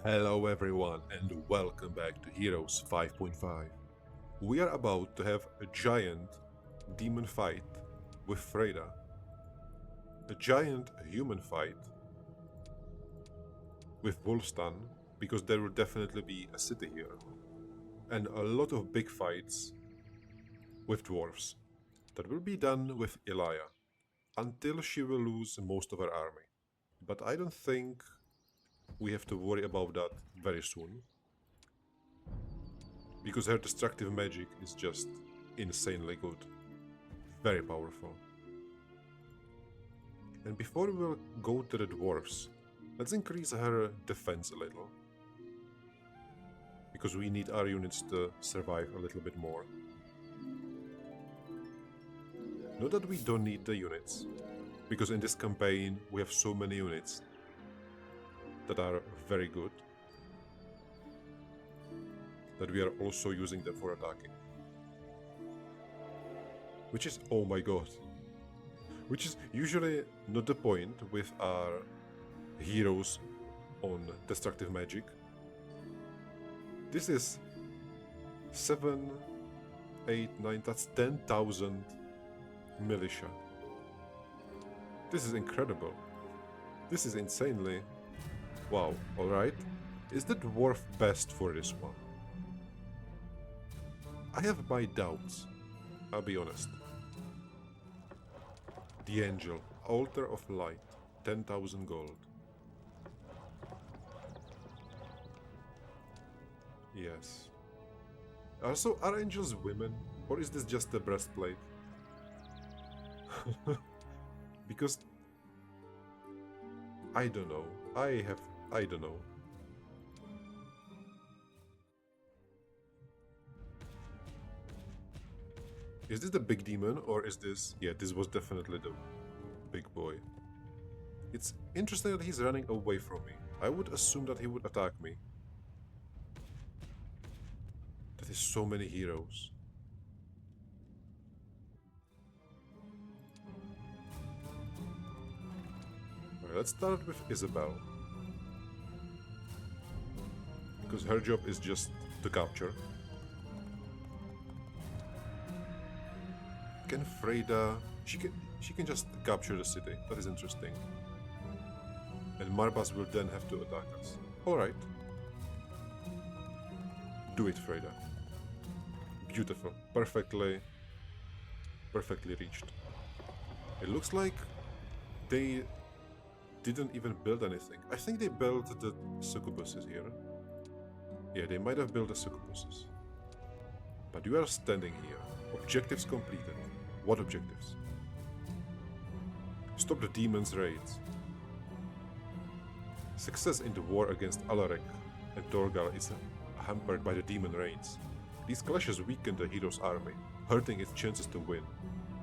Hello everyone and welcome back to Heroes 5.5. We are about to have a giant demon fight with Freyda. A giant human fight with Wolfstan, because there will definitely be a city here. And a lot of big fights with dwarves. That will be done with Elia, until she will lose most of her army. But I don't think we have to worry about that very soon, because her destructive magic is just insanely good. Very powerful. And before we'll go to the dwarves, let's increase her defense a little, because we need our units to survive a little bit more. Not that we don't need the units, because in this campaign we have so many units that are very good that we are also using them for attacking. Which is, oh my god, which is usually not the point with our heroes on destructive magic. This is 7, 8, 9, that's 10,000 militia. This is incredible. This is insanely... Wow, alright. Is the dwarf best for this one? I have my doubts, I'll be honest. The Angel, Altar of Light, 10,000 gold. Yes. Also, are angels women? Or is this just a breastplate? Because... I don't know. I don't know. Is this the big demon, or is this... Yeah, this was definitely the big boy. It's interesting that he's running away from me. I would assume that he would attack me. That is so many heroes. Alright, let's start with Isabel. Because her job is just to capture. Can Freyda... She can just capture the city. That is interesting. And Marbas will then have to attack us. Alright. Do it, Freyda. Beautiful. Perfectly reached. It looks like they didn't even build anything. I think they built the succubuses here. Yeah, they might have built the succubuses. But you are standing here. Objectives completed. What objectives? Stop the demons' raids. Success in the war against Alaric and Tolghar is hampered by the demon raids. These clashes weaken the hero's army, hurting its chances to win.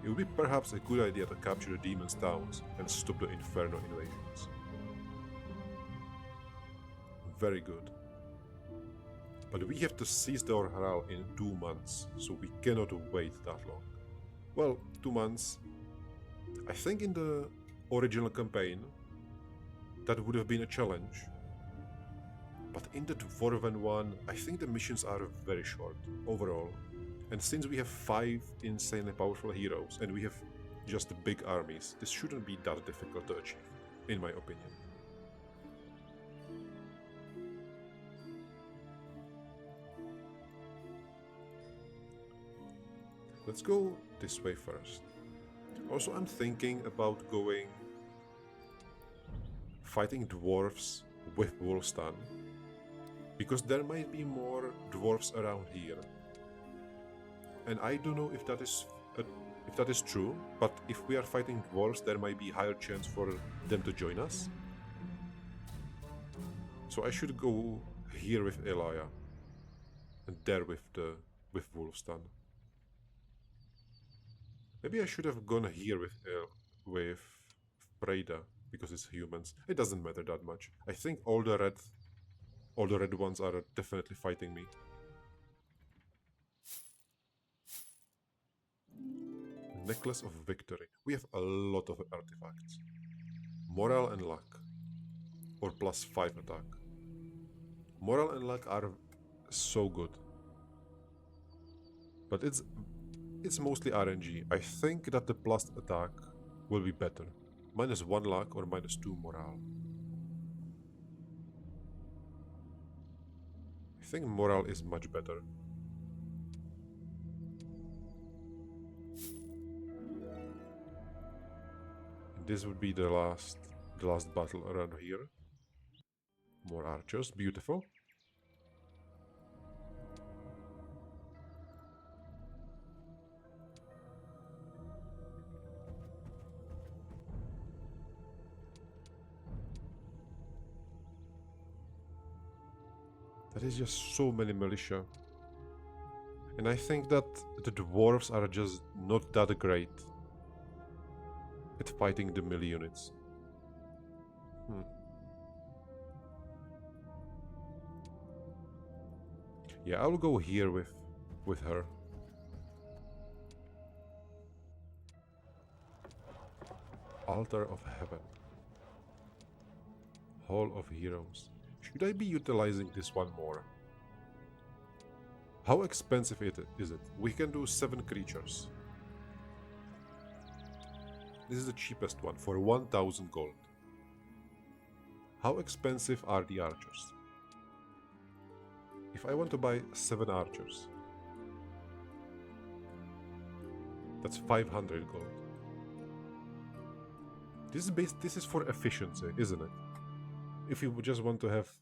It would be perhaps a good idea to capture the demons' towns and stop the Inferno invasions. Very good. But we have to seize the Orharal in 2 months, so we cannot wait that long. Well, 2 months. I think in the original campaign that would have been a challenge. But in the Dwarven one, I think the missions are very short overall. And since we have 5 insanely powerful heroes and we have just big armies, this shouldn't be that difficult to achieve, in my opinion. Let's go this way first. Also, I'm thinking about going fighting dwarves with Wolfstan, because there might be more dwarves around here. And I don't know if that is true, but if we are fighting dwarves, there might be higher chance for them to join us. So I should go here with Elia, and there with Wolfstan. Maybe I should have gone here with Freyda, because it's humans. It doesn't matter that much. I think all the red ones are definitely fighting me. Necklace of Victory. We have a lot of artifacts. Morale and luck. Or +5 attack. Moral and luck are so good. But it's mostly RNG. I think that the plus attack will be better. -1 luck or -2 morale. I think morale is much better. And this would be the last battle around here. More archers, beautiful. That is just so many militia. And I think that the dwarves are just not that great at fighting the melee units. Yeah, I'll go here with her. Altar of Heaven. Hall of Heroes. Should I be utilizing this one more? How expensive is it? We can do 7 creatures. This is the cheapest one for 1000 gold. How expensive are the archers? If I want to buy 7 archers, that's 500 gold. This is for efficiency, isn't it? If you just want to have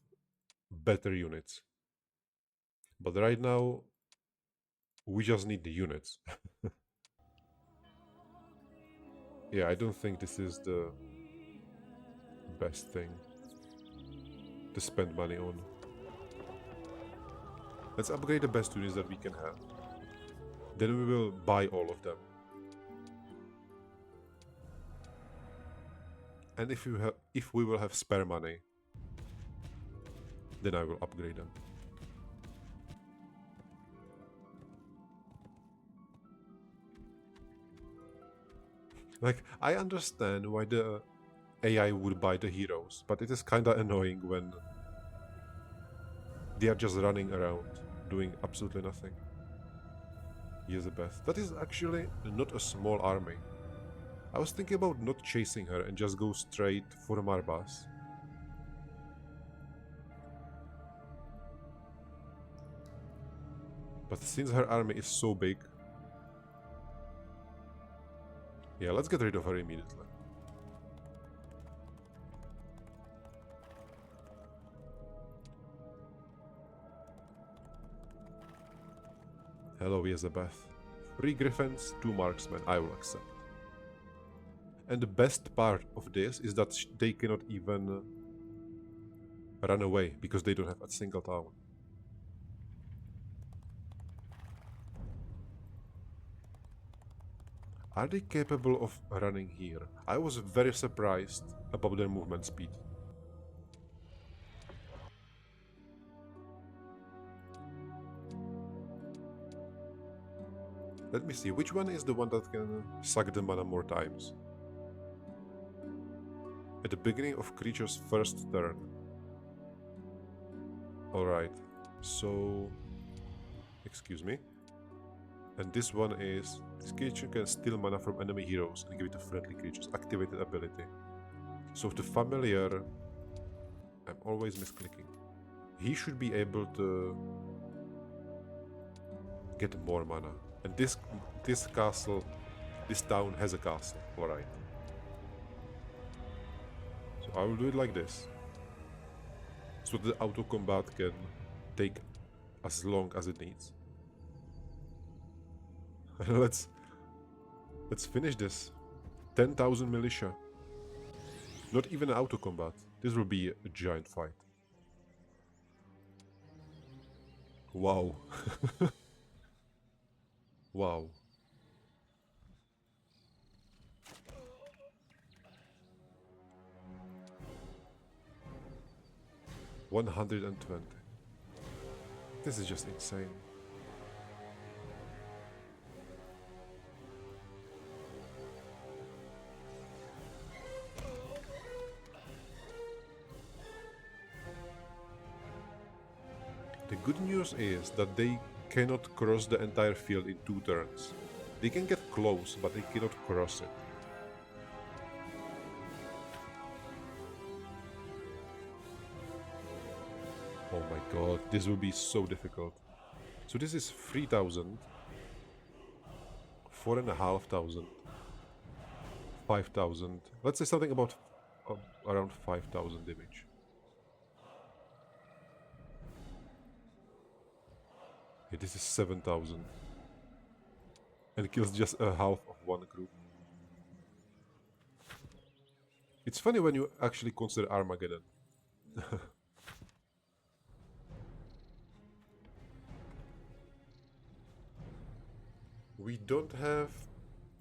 better units. But right now, we just need the units. Yeah, I don't think this is the best thing to spend money on. Let's upgrade the best units that we can have. Then we will buy all of them. And if we will have spare money, then I will upgrade them. Like, I understand why the AI would buy the heroes, but it is kinda annoying when they are just running around, doing absolutely nothing. Elizabeth. That is actually not a small army. I was thinking about not chasing her and just go straight for Marbas. But since her army is so big... Yeah, let's get rid of her immediately. Hello, Elizabeth. 3 griffins, 2 marksmen, I will accept. And the best part of this is that they cannot even run away, because they don't have a single town. Are they capable of running here? I was very surprised about their movement speed. Let me see, which one is the one that can suck the mana more times? At the beginning of creature's first turn. Alright, so... Excuse me. And this one is... This creature can steal mana from enemy heroes and give it to friendly creatures. Activated ability. So the familiar... I'm always misclicking. He should be able to... get more mana. And this castle... This town has a castle. Alright. So I will do it like this. So the auto combat can take as long as it needs. let's finish this. 10,000 militia. Not even an auto combat. This will be a giant fight. Wow. Wow. $120. This is just insane. The good news is that they cannot cross the entire field in 2 turns. They can get close, but they cannot cross it. Oh my god, this will be so difficult. So this is 3,000, 4,500, 5,000. Let's say something about around 5,000 damage. Okay, this is 7,000. And kills just a half of one group. It's funny when you actually consider Armageddon. We don't have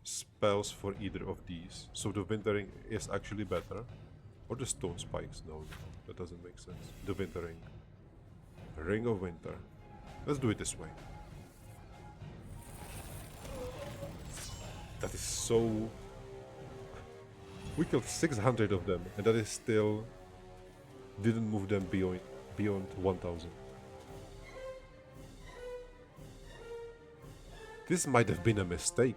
spells for either of these, so the wintering is actually better. Or the stone spikes, no, that doesn't make sense. The wintering. Ring of Winter. Let's do it this way. That is so... We killed 600 of them, and that is still... didn't move them beyond 1,000. This might have been a mistake.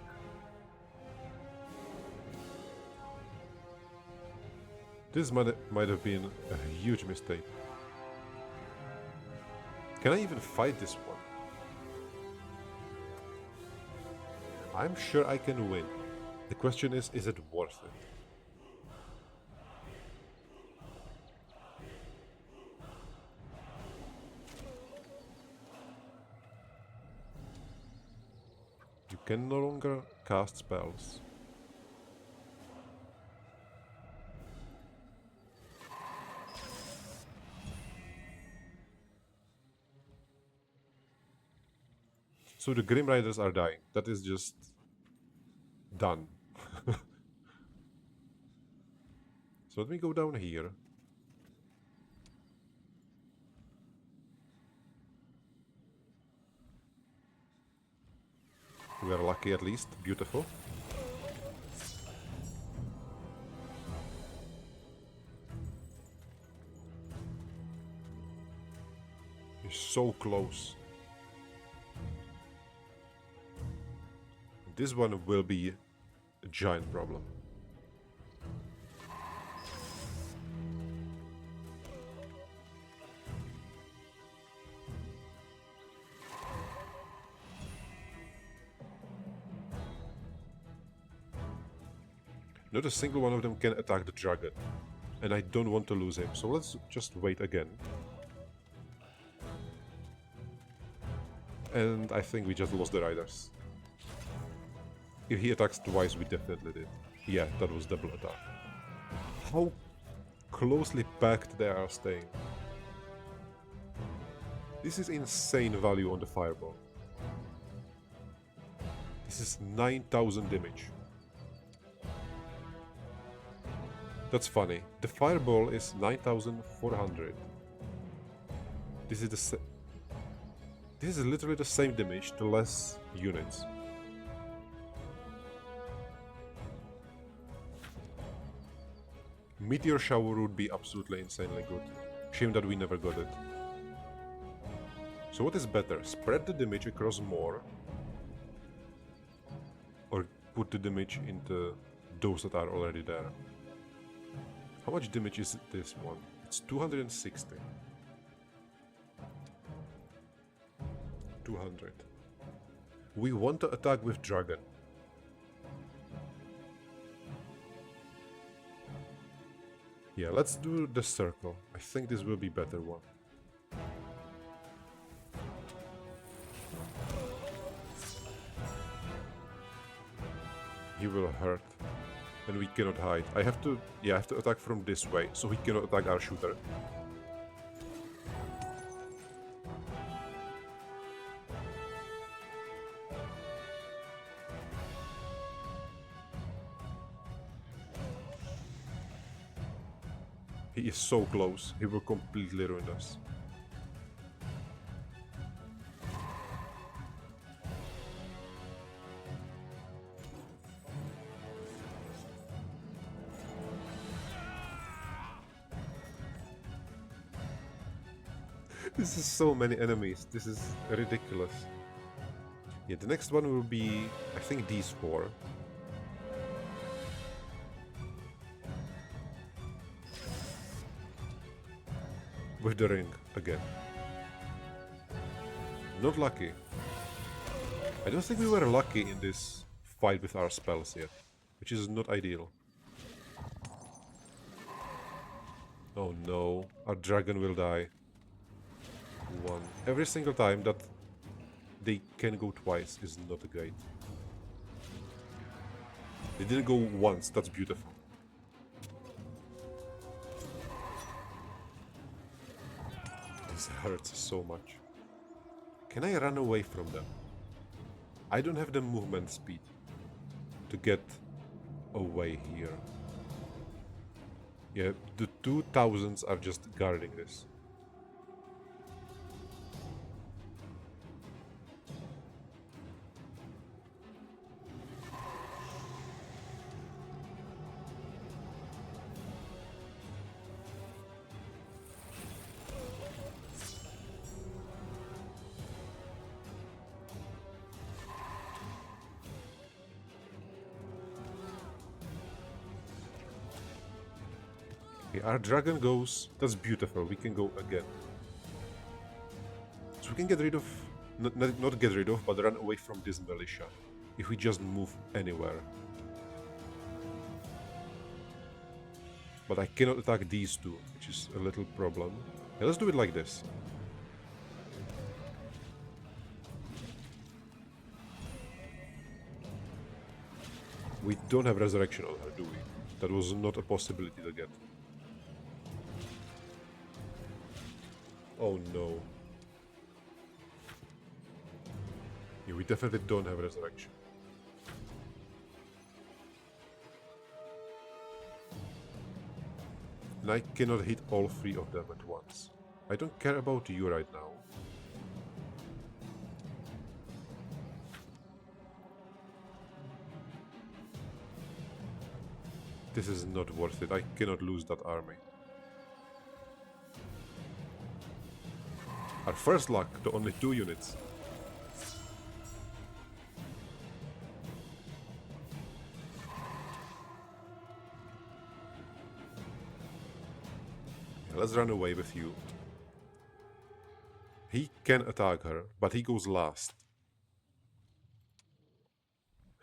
This might have been a huge mistake. Can I even fight this one? I'm sure I can win. The question is it worth it? You can no longer cast spells. So the Grim Riders are dying. That is just... done. So let me go down here. We are lucky at least. Beautiful. He's so close. This one will be a giant problem. Not a single one of them can attack the dragon. And I don't want to lose him, so let's just wait again. And I think we just lost the riders. If he attacks twice, we definitely did. Yeah, that was double attack. How closely packed they are staying. This is insane value on the fireball. This is 9,000 damage. That's funny. The fireball is 9,400. This is literally the same damage to less units. Meteor Shower would be absolutely insanely good. Shame that we never got it. So what is better? Spread the damage across more? Or put the damage into those that are already there? How much damage is this one? It's 260. 200. We want to attack with Dragon. Yeah, let's do the circle. I think this will be better one. He will hurt. And we cannot hide. I have to attack from this way, so he cannot attack our shooter. He is so close, he will completely ruin us. This is so many enemies. This is ridiculous. Yeah, the next one will be, I think, these four. With the ring again. Not lucky. I don't think we were lucky in this fight with our spells yet, which is not ideal. Oh no, our dragon will die. One. Every single time that they can go twice is not great. They didn't go once, that's beautiful. This hurts so much. Can I run away from them? I don't have the movement speed to get away here. Yeah, the 2000s are just guarding this. Okay, our dragon goes. That's beautiful. We can go again. So we can get rid of... Not get rid of, but run away from this militia. If we just move anywhere. But I cannot attack these two, which is a little problem. Yeah, let's do it like this. We don't have resurrection on her, do we? That was not a possibility to get. Oh no. Yeah, we definitely don't have resurrection. And I cannot hit all three of them at once. I don't care about you right now. This is not worth it. I cannot lose that army. Our first luck to only 2 units. Yeah, let's run away with you. He can attack her, but he goes last.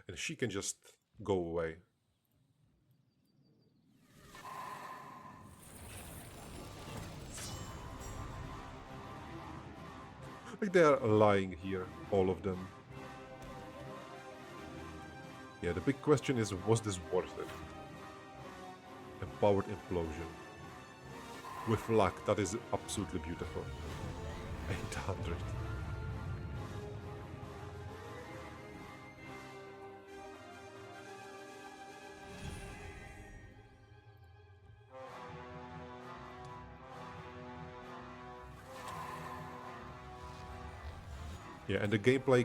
And she can just go away. Like they are lying here, all of them. Yeah, the big question is, was this worth it? Empowered implosion. With luck, that is absolutely beautiful. 800. Yeah, and the gameplay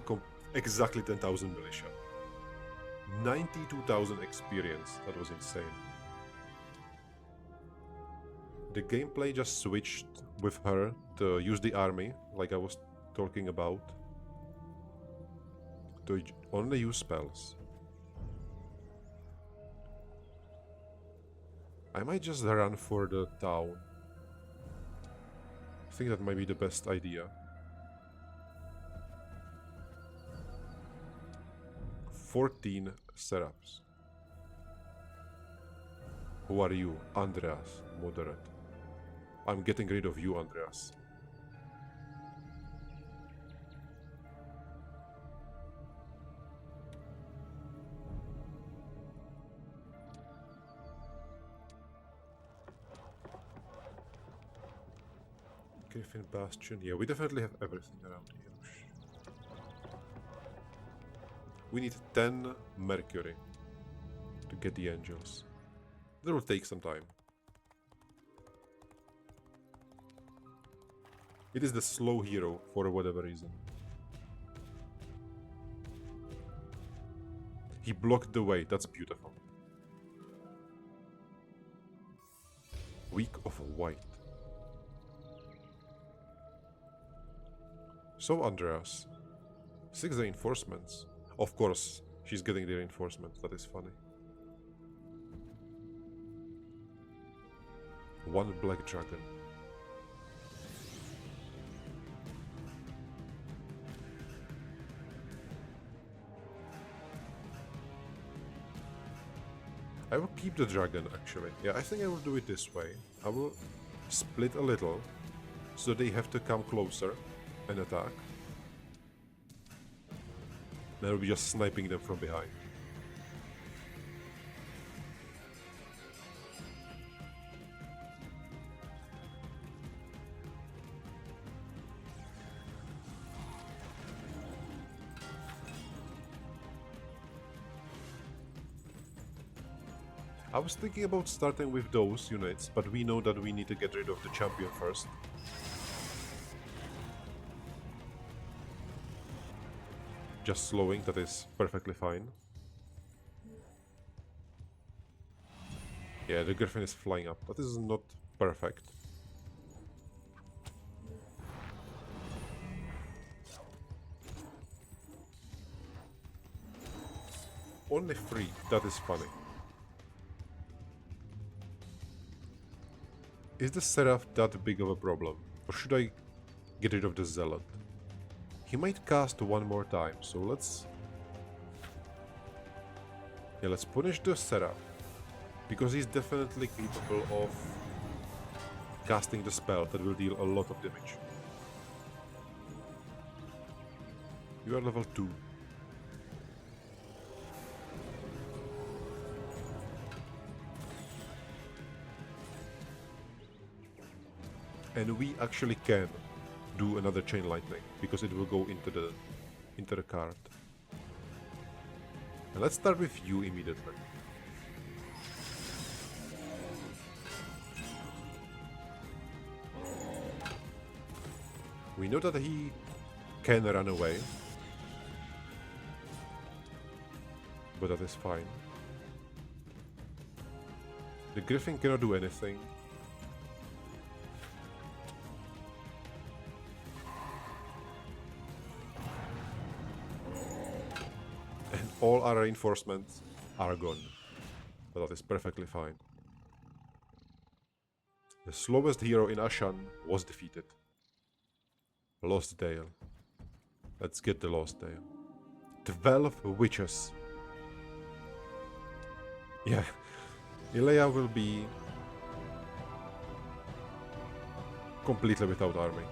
exactly 10,000 militia. 92,000 experience. That was insane. The gameplay just switched with her to use the army, like I was talking about, to only use spells. I might just run for the town. I think that might be the best idea. 14 setups. Who are you? Andreas, moderate. I'm getting rid of you, Andreas. Griffin Bastion. Yeah, we definitely have everything around here. We need 10 Mercury to get the angels. That will take some time. It is the slow hero for whatever reason. He blocked the way, that's beautiful. Week of White. So, Andreas, 6 reinforcements. Of course, she's getting the reinforcements. That is funny. 1 black dragon. I will keep the dragon, actually. Yeah, I think I will do it this way. I will split a little, so they have to come closer and attack. Then I'll be just sniping them from behind. I was thinking about starting with those units, but we know that we need to get rid of the champion first. Just slowing, that is perfectly fine. Yeah, the griffin is flying up. That is not perfect. Only 3, that is funny. Is the Seraph that big of a problem? Or should I get rid of the Zealot? He might cast 1 more time, so let's... Yeah, let's punish the Seraph. Because he's definitely capable of casting the spell that will deal a lot of damage. You are level 2. And we actually can do another chain lightning because it will go into the card. And let's start with you immediately. We know that he can run away, but that is fine. The Griffin cannot do anything. And all our reinforcements are gone. But that is perfectly fine. The slowest hero in Ashan was defeated. Lost Dale. Let's get the Lost Dale. 12 witches. Yeah, Ilea will be completely without army.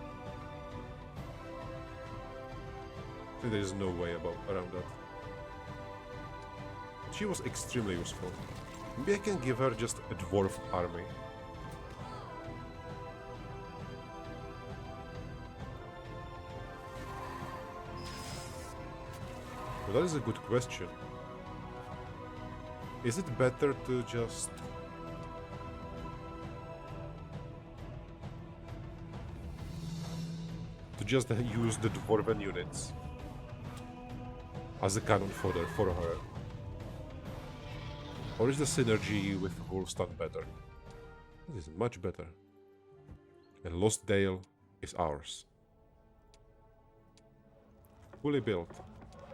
I think there is no way around that. She was extremely useful. Maybe I can give her just a dwarf army. But that is a good question. Is it better to just... use the dwarven units as a cannon fodder for her? Or is the synergy with Wolfstun better? It is much better. And Lost Dale is ours. Fully built,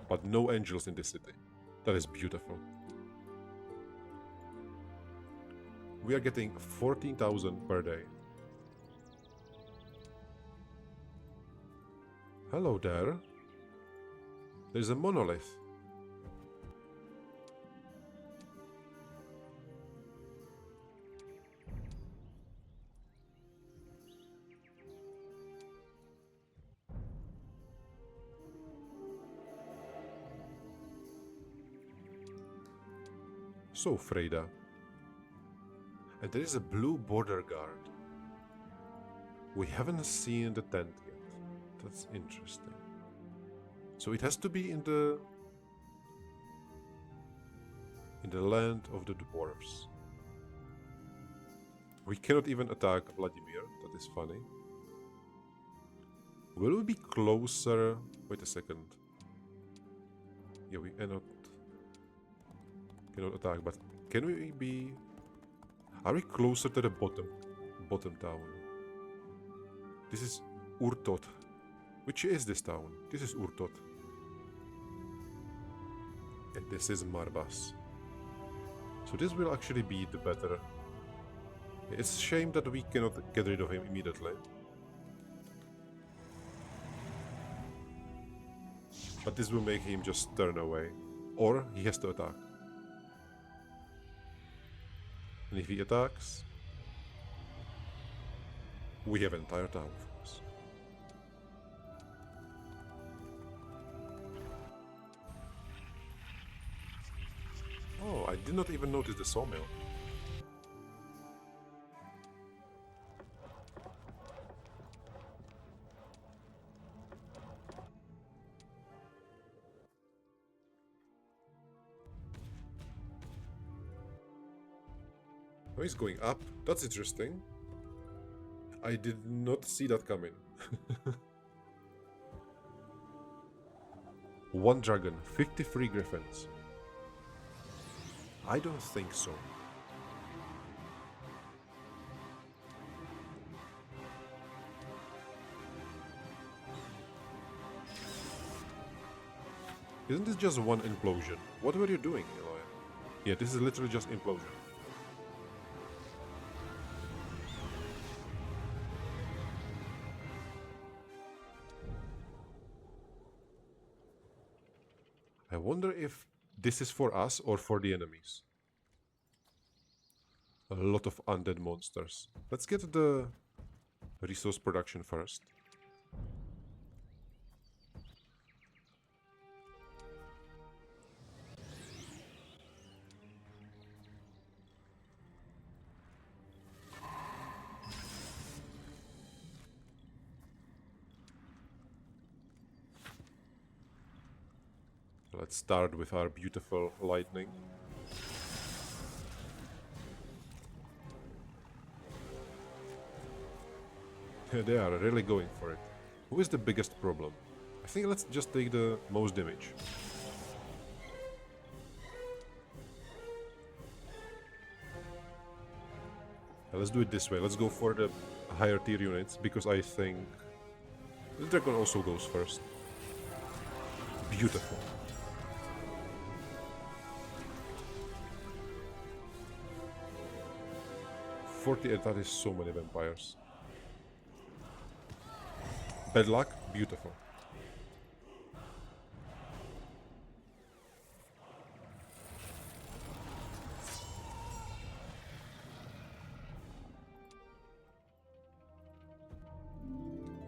but no angels in the city. That is beautiful. We are getting 14,000 per day. Hello there. There's a monolith. So, Freyda. And there is a blue border guard. We haven't seen the tent yet. That's interesting. So it has to be in the land of the dwarves. We cannot even attack Vladimir. That is funny. Will we be closer? Wait a second. Yeah, we cannot attack, but can we be... Are we closer to the bottom town? This is Urtot. Which is this town? This is Urtot. And this is Marbas. So this will actually be the better. It's a shame that we cannot get rid of him immediately. But this will make him just turn away. Or he has to attack. And if he attacks, we have an entire town for us. Oh, I did not even notice the sawmill. Oh, he's going up. That's interesting. I did not see that coming. One dragon, 53 griffins. I don't think so. Isn't this just one implosion? What were you doing, Eloy? Yeah, this is literally just implosion. I wonder if this is for us or for the enemies. A lot of undead monsters. Let's get the resource production first. Let's start with our beautiful lightning. They are really going for it. Who is the biggest problem? I think let's just take the most damage. Let's do it this way. Let's go for the higher tier units, because I think the dragon also goes first. Beautiful. That is so many vampires. Bad luck, beautiful.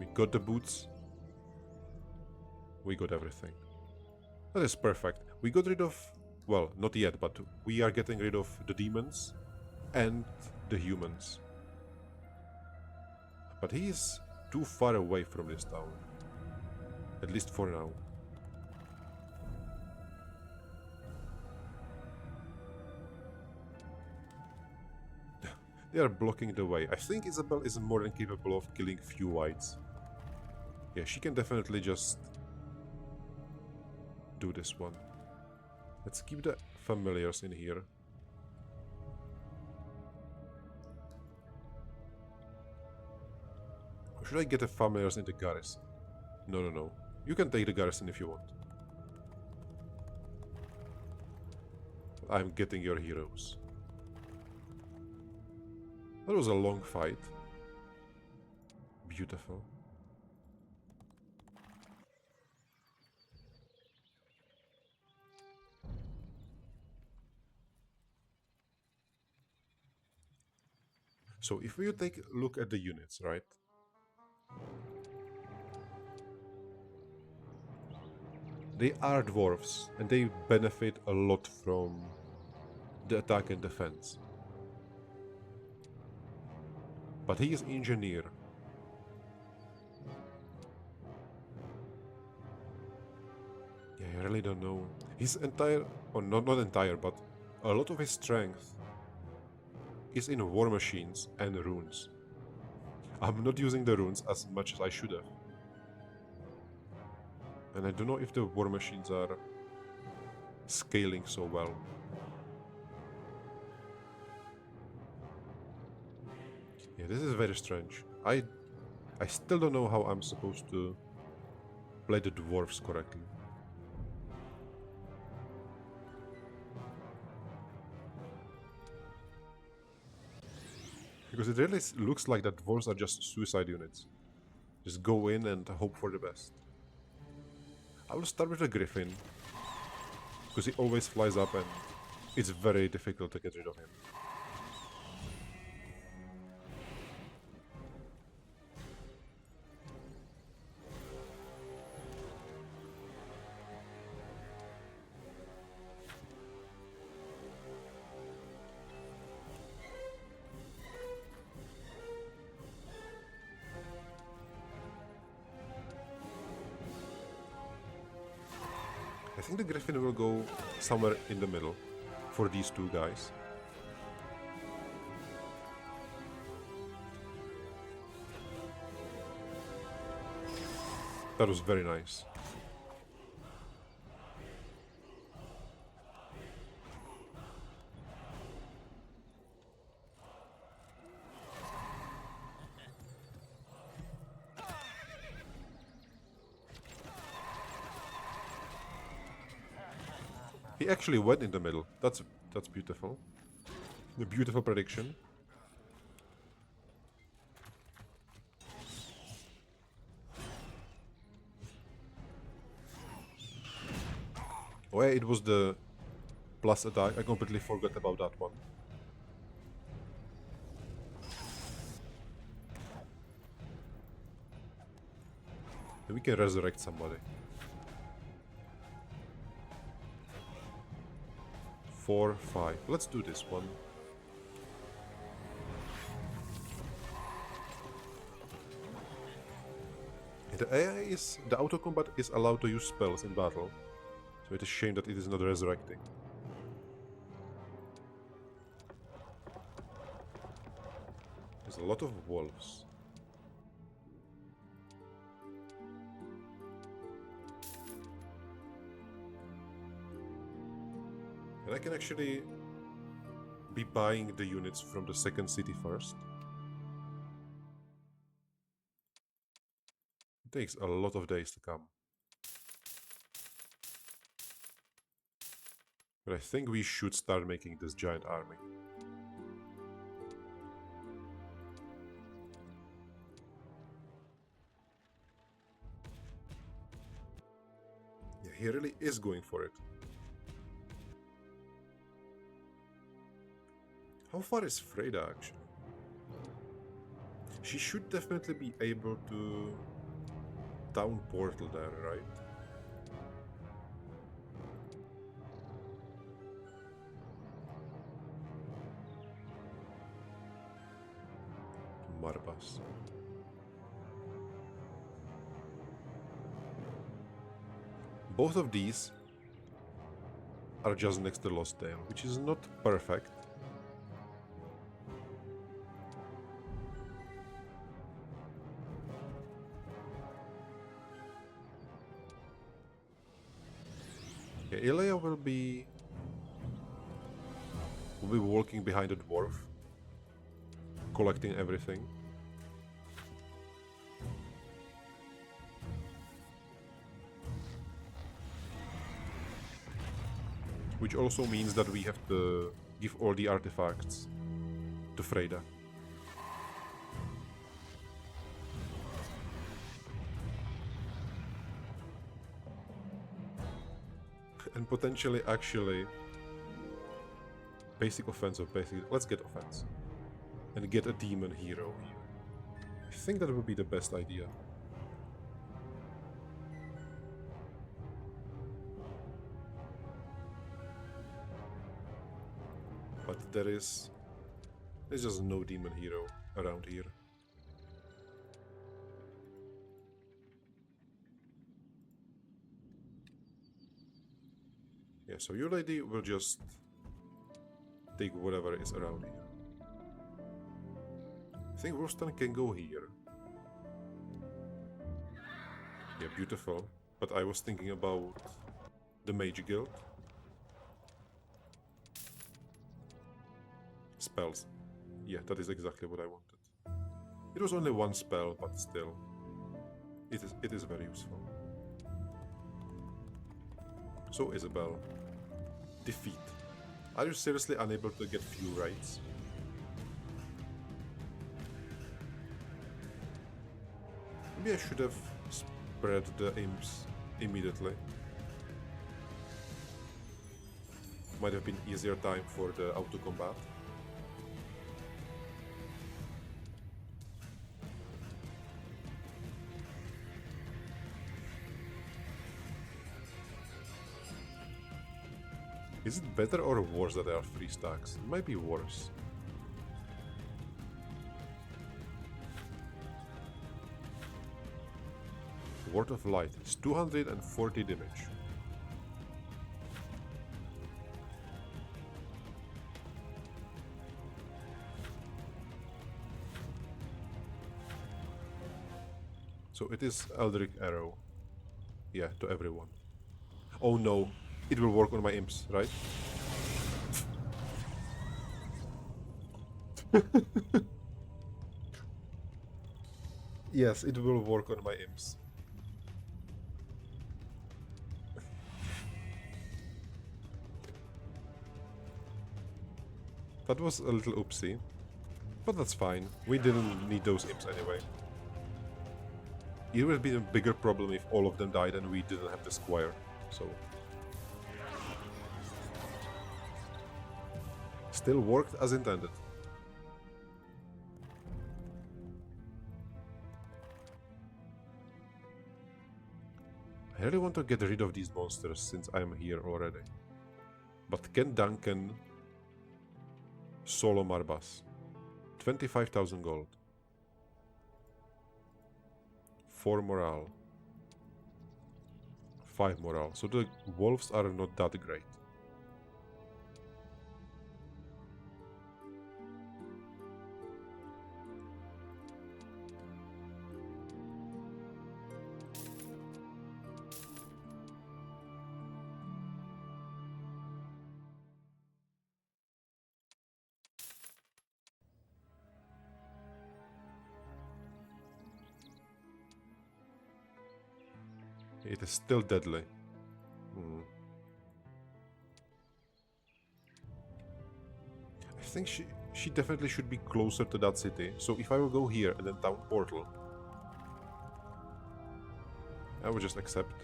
We got the boots. We got everything. That is perfect. We got rid of, well, not yet, but we are getting rid of the demons and the humans. But he is too far away from this town. At least for now. They are blocking the way. I think Isabel is more than capable of killing few whites. Yeah, she can definitely just do this one. Let's keep the familiars in here. Or should I get the familiars in the garrison? No. You can take the garrison if you want. I'm getting your heroes. That was a long fight. Beautiful. So if we take a look at the units, right? They are dwarves, and they benefit a lot from the attack and defense. But he is engineer. Yeah, I really don't know. His entire, or not entire, but a lot of his strength is in war machines and runes. I'm not using the runes as much as I should have. And I don't know if the war machines are scaling so well. Yeah, this is very strange. I still don't know how I'm supposed to play the dwarves correctly. Because it really looks like that dwarves are just suicide units. Just go in and hope for the best. I will start with the griffin, because he always flies up and it's very difficult to get rid of him. I think the griffin will go somewhere in the middle for these two guys. That was very nice. He actually went in the middle. That's beautiful. A beautiful prediction. Oh yeah, it was the plus attack. I completely forgot about that one. We can resurrect somebody. 4, 5. Let's do this one. The auto combat is allowed to use spells in battle, so it is a shame that it is not resurrecting. There's a lot of wolves. And I can actually be buying the units from the second city first. It takes a lot of days to come. But I think we should start making this giant army. Yeah, he really is going for it. How far is Freda actually? She should definitely be able to town portal there, right? Marbas. Both of these are just next to Lost Dale, which is not perfect. Okay, Ilya will be walking behind the dwarf, collecting everything. Which also means that we have to give all the artifacts to Freda. And potentially actually basic offense or basic... Let's get offense. And get a demon hero here. I think that would be the best idea. But there's just no demon hero around here. Yeah, so your lady will just take whatever is around here. I think Rostan can go here. Yeah, beautiful. But I was thinking about the Mage Guild. Spells. Yeah, that is exactly what I wanted. It was only one spell, but still, it is very useful. So Isabel. Defeat. Are you seriously unable to get few rights? Maybe I should have spread the imps immediately. Might have been easier time for the auto combat. Is it better or worse that there are 3 stacks? It might be worse. Word of Light is 240 damage. So it is Eldritch Arrow. Yeah, to everyone. Oh no, it will work on my imps, right? Yes, it will work on my imps. That was a little oopsie. But that's fine. We didn't need those imps anyway. It would have been a bigger problem if all of them died and we didn't have the squire. So... still worked as intended. I really want to get rid of these monsters since I'm here already. But can Duncan solo Marbas? 25,000 gold. 4 morale. 5 morale. So the wolves are not that great. It is still deadly. I think she definitely should be closer to that city. So if I will go here and then town portal, I will just accept.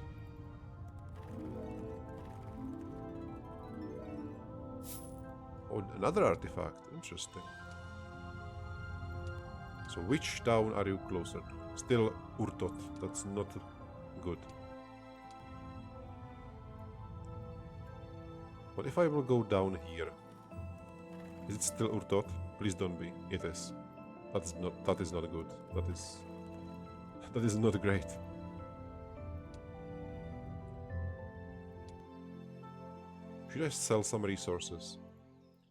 Oh, another artifact. Interesting. So which town are you closer to? Still Urtot. That's not good. What if I will go down here? Is it still Urtot? Please don't be. It is. That is not good. That is not great. Should I sell some resources?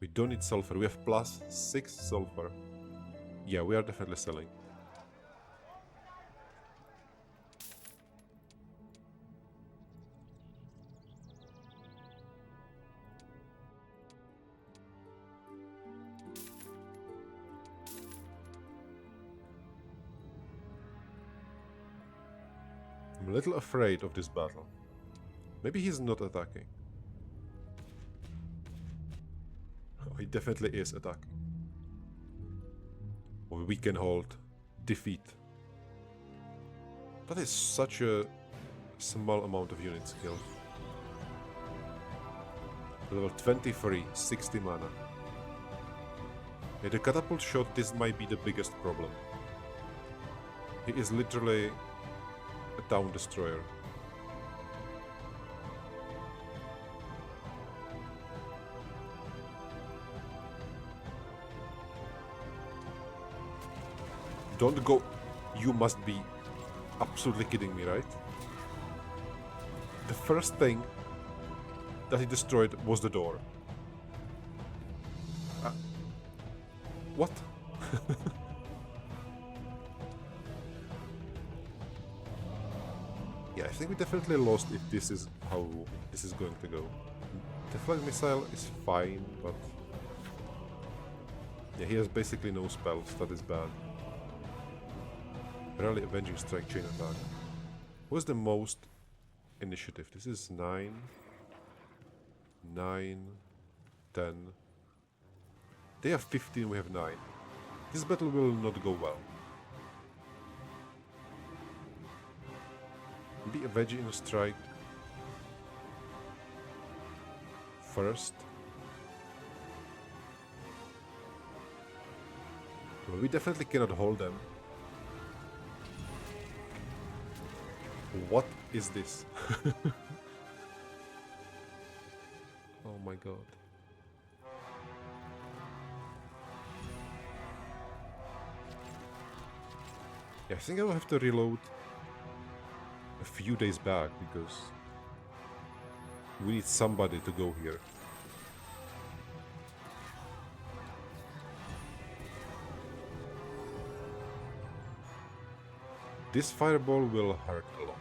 We don't need sulfur. We have +6 sulfur. Yeah, we are definitely selling. I'm a little afraid of this battle. Maybe he's not attacking. Oh, he definitely is attacking. Or we can hold. Defeat. That is such a small amount of units killed. Level 23, 60 mana. Yeah, the catapult shot, this might be the biggest problem. He is literally a town destroyer. Don't go. You must be absolutely kidding me, right? The first thing that he destroyed was the door. What? Yeah, I think we definitely lost if this is how this is going to go. The flag missile is fine, but... yeah, he has basically no spells, that is bad. Rally Avenging Strike Chain Attack. What's the most initiative? This is 9. 9, 10. They have 15, we have 9. This battle will not go well. Maybe a veggie in a strike first. Well, we definitely cannot hold them. What is this? Oh my god. Yeah, I think I will have to reload a few days back because we need somebody to go here. This fireball will hurt a lot.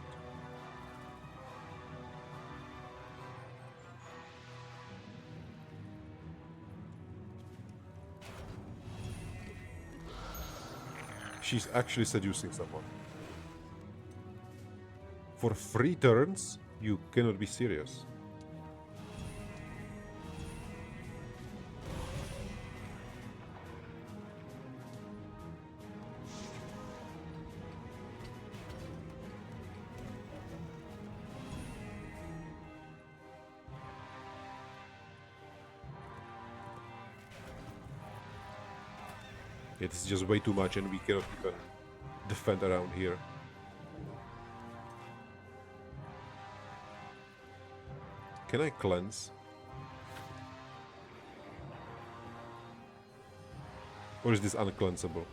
She's actually seducing someone. For 3 turns, you cannot be serious. It's just way too much and we cannot even defend around here. Can I cleanse? Or is this uncleansable?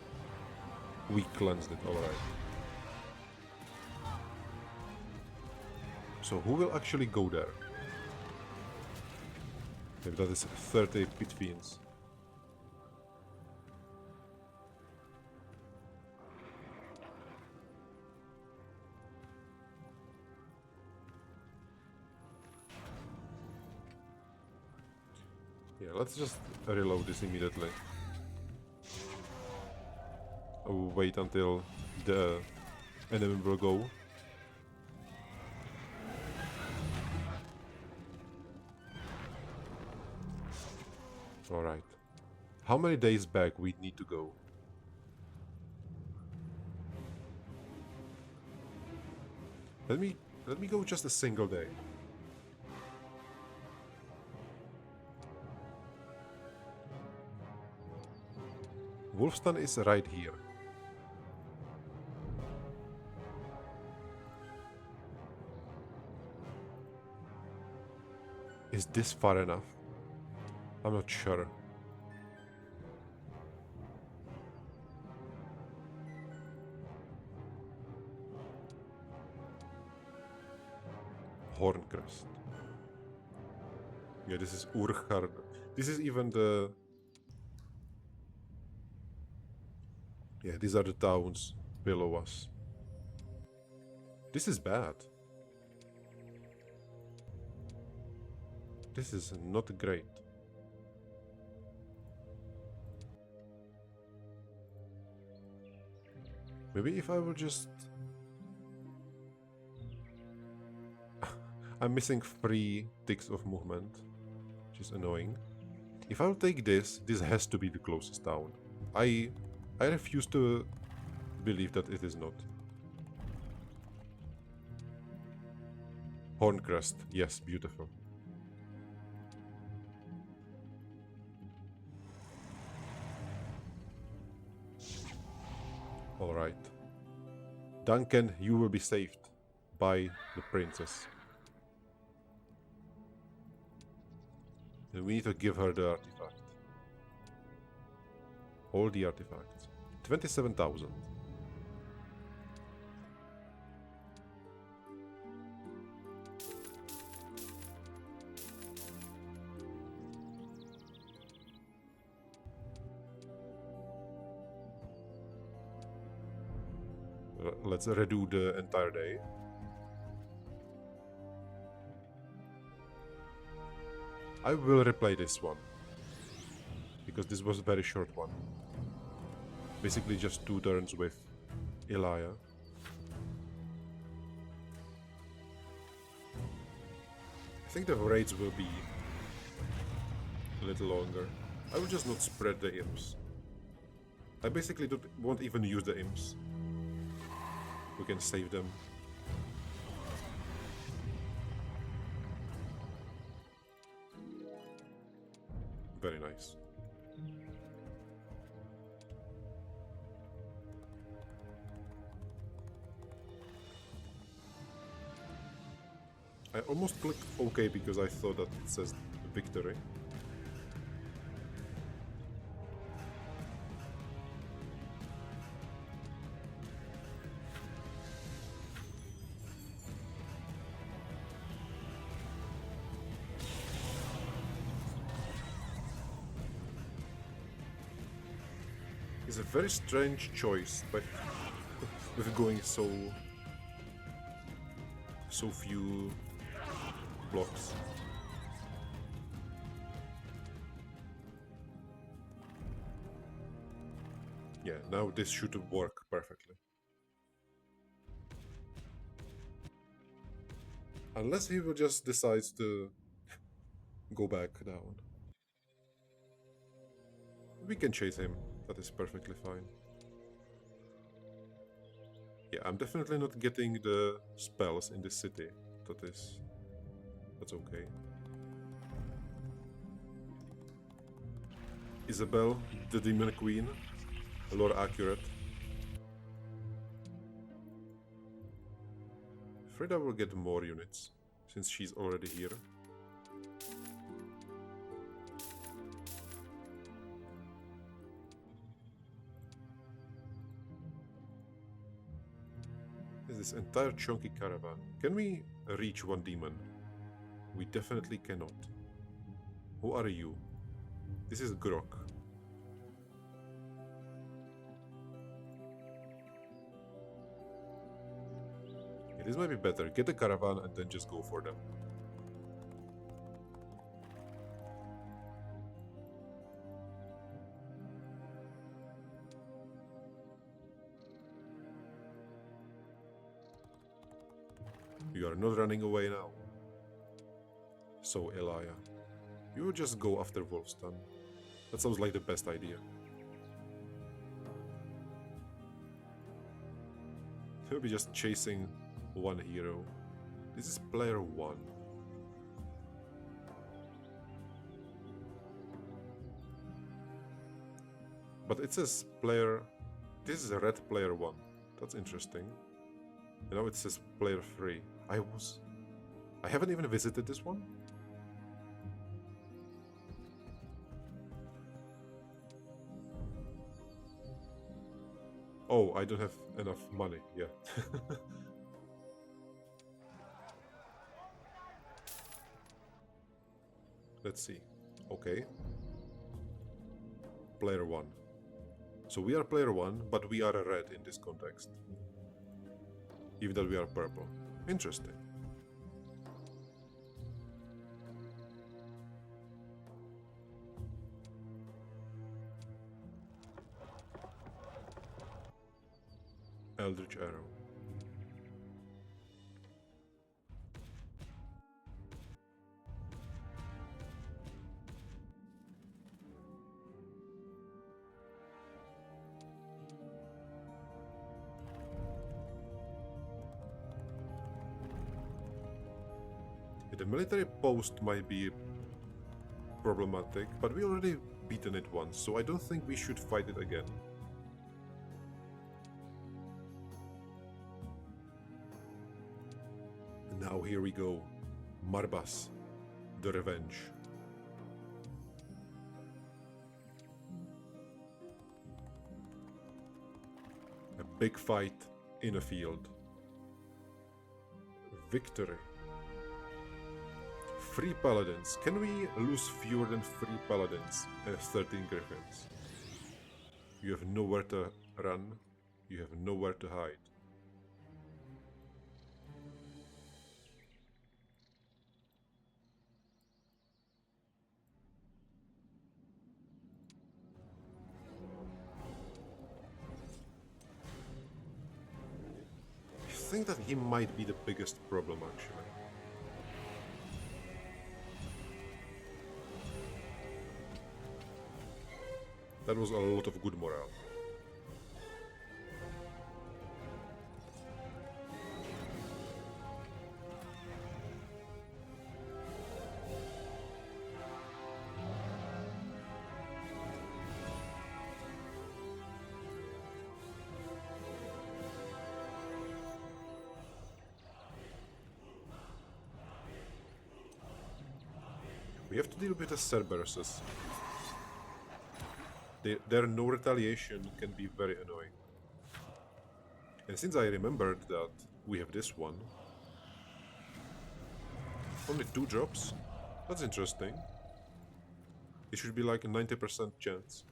We cleansed it, alright. So who will actually go there? Maybe that is 30 pit fiends. Yeah, let's just reload this immediately. I will wait until the enemy will go. Alright. How many days back we need to go? Let me go just a single day. Wolfstan is right here. Is this far enough? I'm not sure. Horncrest. Yeah, this is Urgard. This is even the... Yeah, these are the towns below us. This is bad. This is not great. Maybe if I will just... I'm missing 3 ticks of movement, which is annoying. If I'll take this, this has to be the closest town. I refuse to believe that it is not. Horncrest, yes, beautiful. Alright. Duncan, you will be saved by the princess. And we need to give her the artifact. All the artifacts. 27,000. Let's redo the entire day. I will replay this one, because this was a very short one. Basically just 2 turns with Elia. I think the raids will be a little longer. I will just not spread the imps. I basically won't even use the imps. We can save them. Very nice. I almost clicked OK because I thought that it says victory. It's a very strange choice, but with going so few blocks. Yeah, now this should work perfectly. Unless he will just decides to go back down. We can chase him. That is perfectly fine. Yeah, I'm definitely not getting the spells in this city. That's okay. Isabel, the Demon Queen, lore accurate. Afraid I will get more units, since she's already here. This entire chunky caravan. Can we reach one demon? We definitely cannot. Who are you? This is Grok. Yeah, this might be better. Get the caravan and then just go for them. You are not running away now. So, Elia, you just go after Wolfstan. That sounds like the best idea. He'll be just chasing one hero. This is player 1. But it says player... This is a red player 1. That's interesting. And now it says player 3. I haven't even visited this one. Oh, I don't have enough money. Yeah. Let's see. Okay. Player 1. So we are player 1, but we are a red in this context. Even though we are purple. Interesting. Eldritch Arrow. The military post might be problematic, but we already beaten it once, so I don't think we should fight it again. And now here we go. Marbas, the revenge. A big fight in a field. Victory. 3 paladins. Can we lose fewer than 3 paladins and 13 griffins? You have nowhere to run. You have nowhere to hide. I think that he might be the biggest problem, actually. That was a lot of good morale. We have to deal with the Cerberuses. Their no retaliation can be very annoying. And since I remembered that we have this one, only 2 drops? That's interesting. It should be like a 90% chance.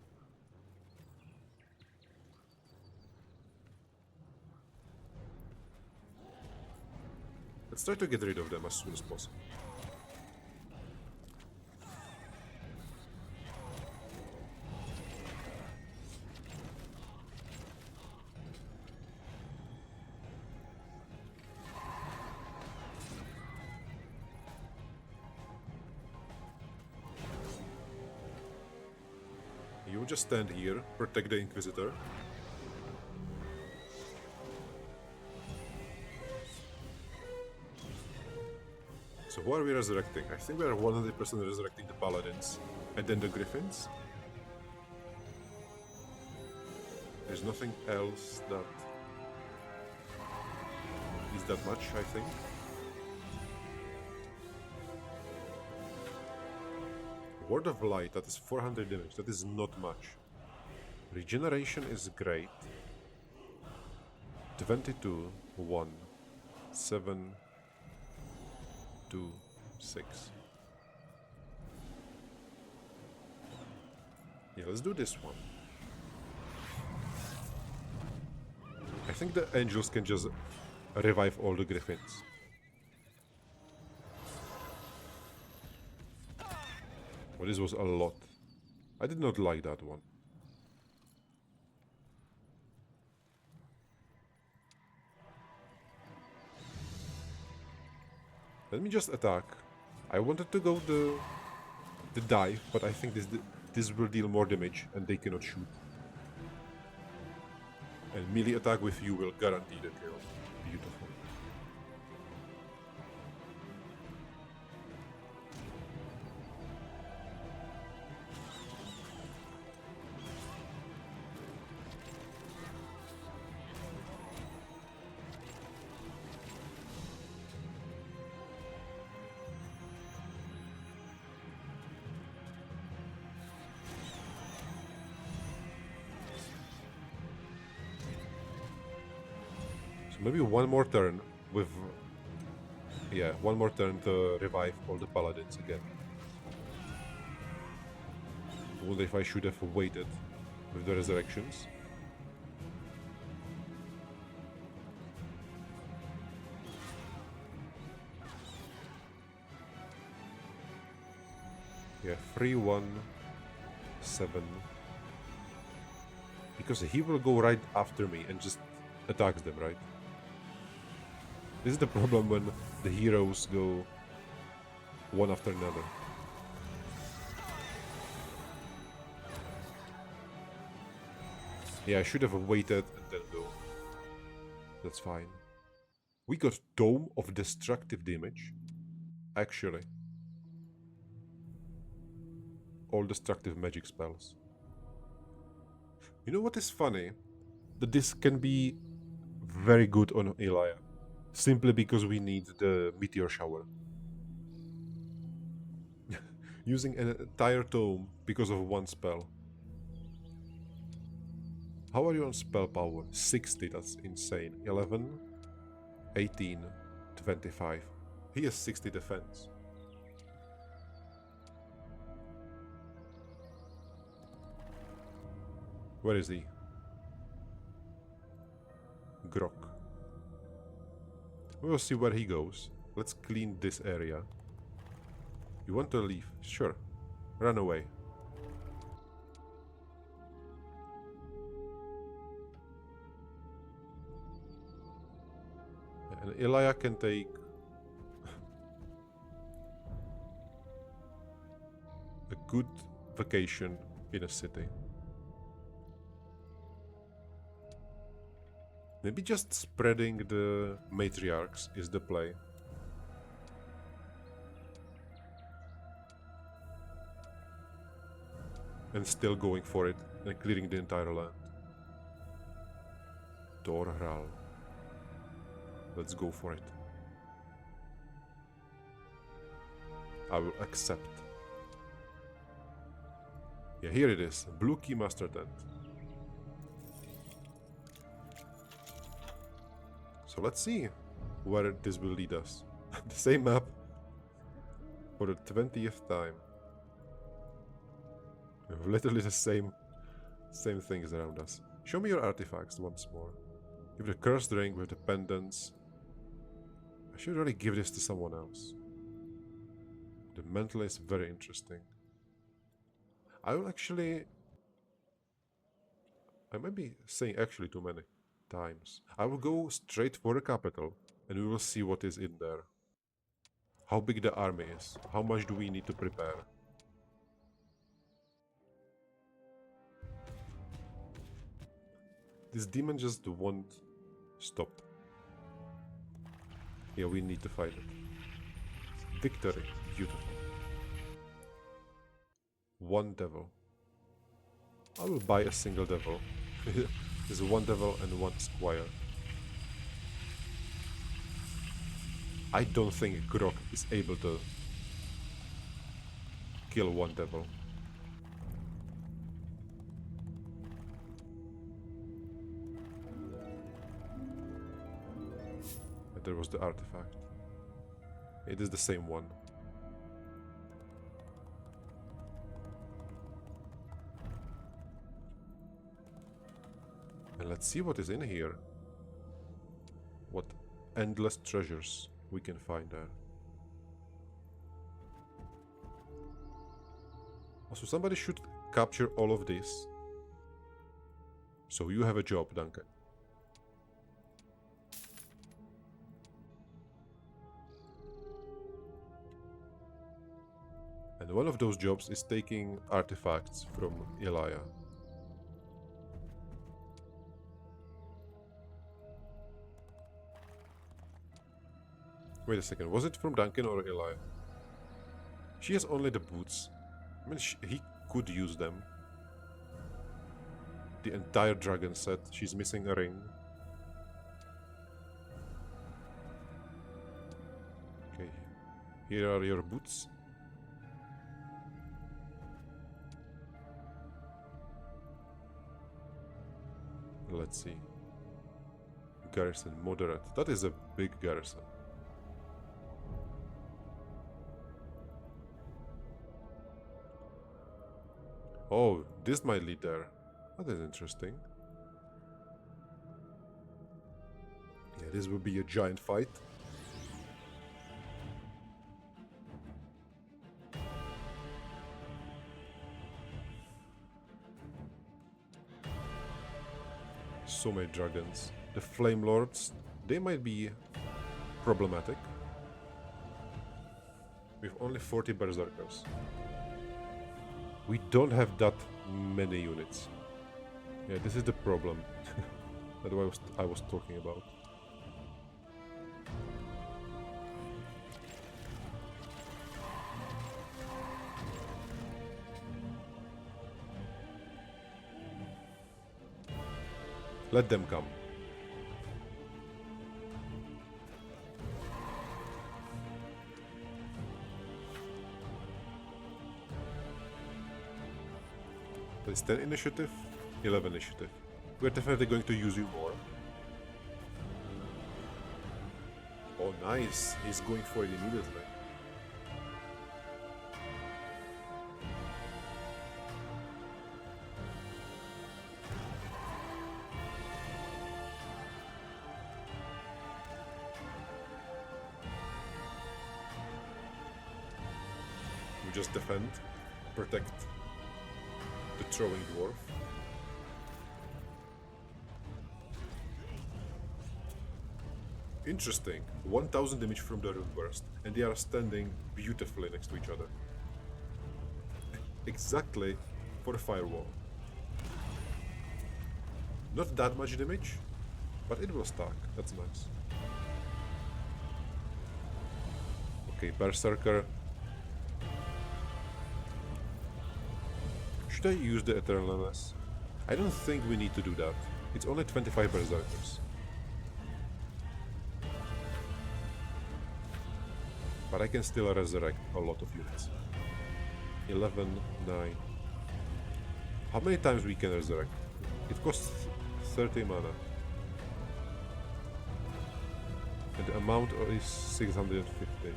Let's try to get rid of them as soon as possible. You just stand here, protect the Inquisitor. So who are we resurrecting? I think we are 100% resurrecting the Paladins and then the Griffins. There's nothing else that is that much, I think. Word of Light, that is 400 damage, that is not much. Regeneration is great. 22, 1, 7, 2, 6. Yeah, let's do this one. I think the angels can just revive all the griffins. Well, this was a lot. I did not like that one. Let me just attack. I wanted to go the dive, but I think this will deal more damage and they cannot shoot. And melee attack with you will guarantee the kill. Beautiful. Maybe one more turn with... Yeah, one more turn to revive all the paladins again. I wonder if I should have waited with the resurrections. Yeah, 3, 1, 7. Because he will go right after me and just attacks them, right? This is the problem when the heroes go one after another. Yeah, I should have waited and then go. That's fine. We got Tome of Destructive Damage. Actually. All destructive magic spells. You know what is funny? That this can be very good on Elia. Simply because we need the meteor shower. Using an entire tome because of one spell. How are you on spell power? 60, that's insane. 11, 18, 25. He has 60 defense. Where is he? Grok. We'll see where he goes. Let's clean this area. You want to leave? Sure. Run away. And Elia can take... a good vacation in a city. Maybe just spreading the matriarchs is the play. And still going for it and clearing the entire land. Tolghar. Let's go for it. I will accept. Yeah, here it is. Blue Key Master Tent. So let's see where this will lead us. The same map for the 20th time. Literally the same things around us. Show me your artifacts once more. Give the cursed ring with the pendants. I should really give this to someone else. The mantle is very interesting. I will actually... I might be saying actually too many times. I will go straight for the capital and we will see what is in there. How big the army is. How much do we need to prepare? This demon just won't stop. Yeah, we need to fight it. Victory. Beautiful. One devil. I will buy a single devil. There's one devil and one squire. I don't think Grok is able to kill one devil. And there was the artifact. It is the same one. And let's see what is in here. What endless treasures we can find there. Also, somebody should capture all of this. So you have a job, Duncan. And one of those jobs is taking artifacts from Elijah. Wait a second, was it from Duncan or Elijah? She has only the boots. I mean, he could use them. The entire dragon set. She's missing a ring. Okay, here are your boots. Let's see. Garrison moderate. That is a big garrison. Oh, this might lead there. That is interesting. Yeah, this will be a giant fight. So many dragons. The Flame Lords, they might be problematic. With only 40 berserkers. We don't have that many units. Yeah, this is the problem that I was talking about. Let them come. It's 10 initiative, 11 initiative. We're definitely going to use you more. Oh nice, he's going for it immediately. We just defend, protect the throwing dwarf. Interesting. 1000 damage from the rune burst, and they are standing beautifully next to each other. Exactly for a firewall. Not that much damage, But it will stack, that's nice. Okay, Berserker. Should I use the Eternalness? I don't think we need to do that. It's only 25 Berserkers. But I can still resurrect a lot of units. 11, 9. How many times we can resurrect? It costs 30 mana. And the amount is 650.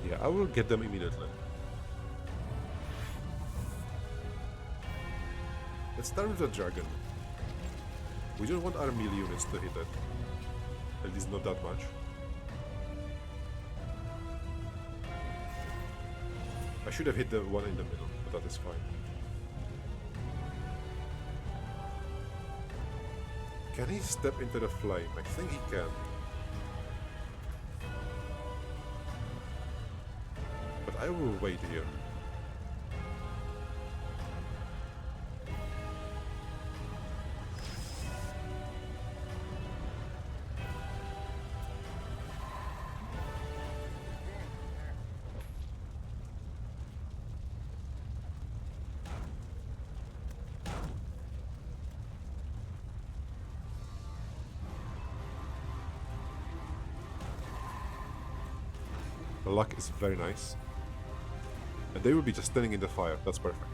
Yeah, I will get them immediately. Let's start with the dragon. We don't want our melee units to hit it. At least not that much. I should have hit the one in the middle, but that is fine. Can he step into the flame? I think he can. But I will wait here. The luck is very nice. And they will be just standing in the fire. That's perfect.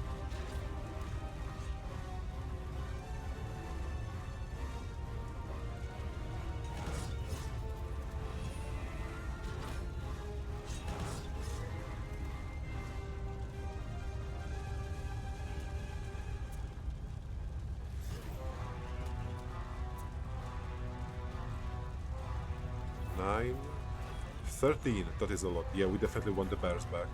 Nine. 13, that is a lot. Yeah, we definitely want the bears back.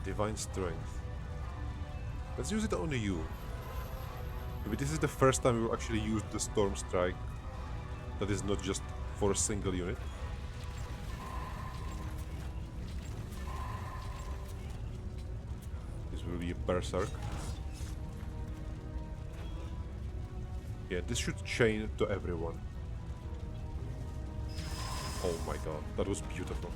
Divine Strength. Let's use it on you. Maybe this is the first time we will actually use the Storm Strike. That is not just for a single unit. This will be a Berserk. Yeah, this should chain to everyone. Oh my god, that was beautiful.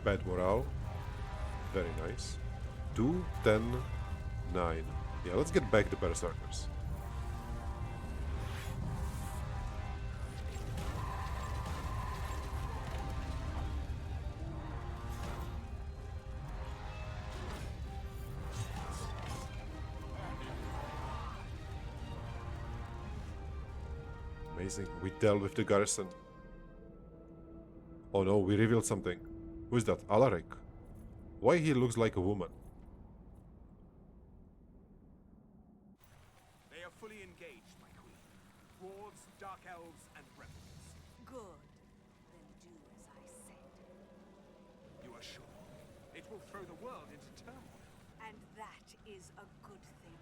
Bad morale. Very nice. 2, 10, 9. Yeah, let's get back the Berserkers. Amazing. We dealt with the garrison. Oh no, we revealed something. Who is that? Alaric. Why he looks like a woman? They are fully engaged, my queen. Dwarves, dark elves, and rebels. Good. Then do as I said. You are sure? It will throw the world into turmoil. And that is a good thing.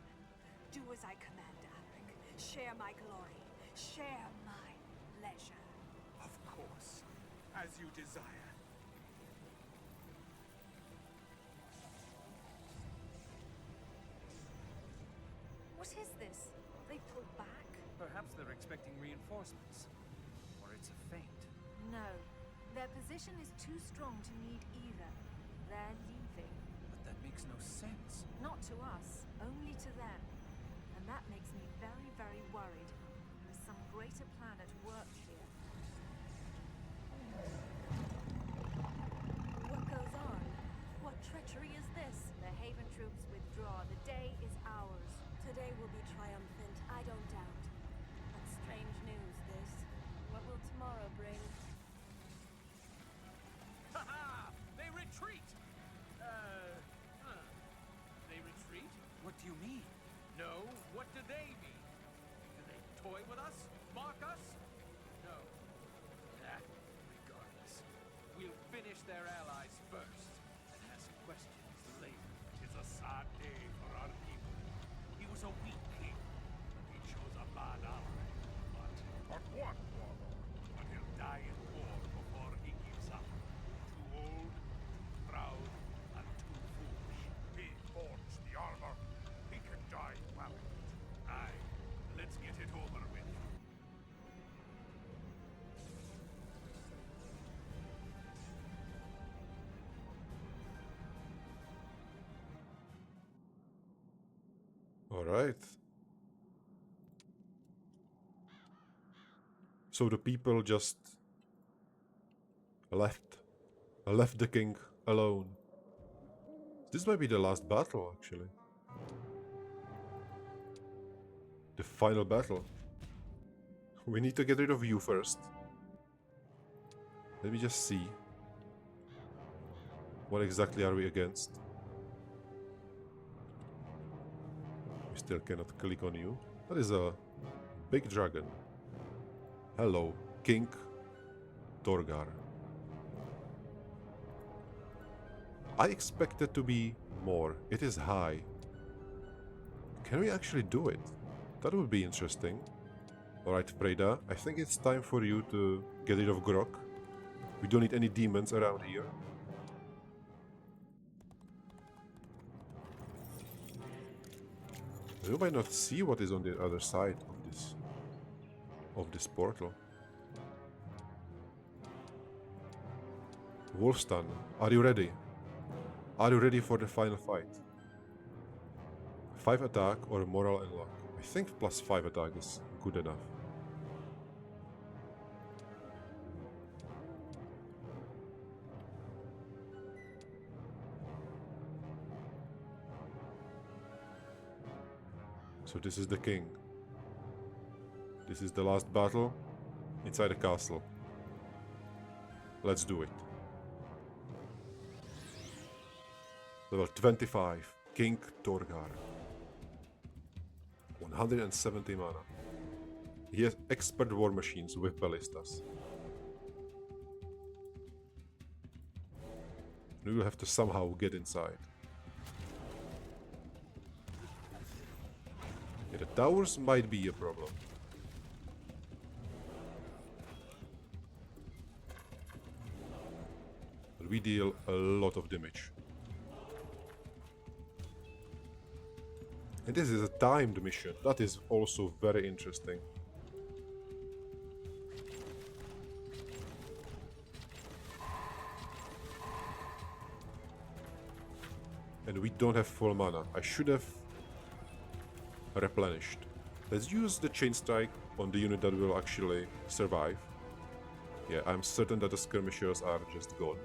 Do as I command, Alaric. Share my glory. Share my pleasure. Of course. As you desire. What is this? They pulled back? Perhaps they're expecting reinforcements. Or it's a feint. No. Their position is too strong to need either. They're leaving. But that makes no sense. Not to us, only to them. And that makes me very, very worried. There's some greater plan at work here. What goes on? What treachery is this? The Haven troops withdraw. The day is ours. Today will be triumphant, I don't doubt. But strange news, this. What will tomorrow bring? Ha-ha! They retreat! They retreat? What do you mean? No, what do they mean? Do they toy with us? Mock us? No. Regardless. We'll finish finish their allies first and ask questions later. It's a sad day for our people. He was a weak king. He chose a bad ally. But what, warlord? But he'll die in war before he gives up. Too old, too proud, and too foolish. He forged the armor. He can die well. Aye, let's get it over with. All right. So the people just left the king alone. This might be the last battle, actually. The final battle. We need to get rid of you first. Let me just see. What exactly are we against? We still cannot click on you. That is a big dragon. Hello, King Tolghar. I expected to be more. It is high. Can we actually do it? That would be interesting. Alright, Freda, I think it's time for you to get rid of Grok. We don't need any demons around here. You might not see what is on the other side of this portal. Wolfstan, are you ready? Are you ready for the final fight? 5 attack or moral and luck? I think +5 attack is good enough. So this is the king. This is the last battle inside the castle. Let's do it. Level 25, King Tolghar. 170 mana. He has expert war machines with ballistas. We will have to somehow get inside. Yeah, the towers might be a problem. But we deal a lot of damage. And this is a timed mission. That is also very interesting. And we don't have full mana. I should have replenished. Let's use the chain strike on the unit that will actually survive. Yeah, I'm certain that the skirmishers are just gone.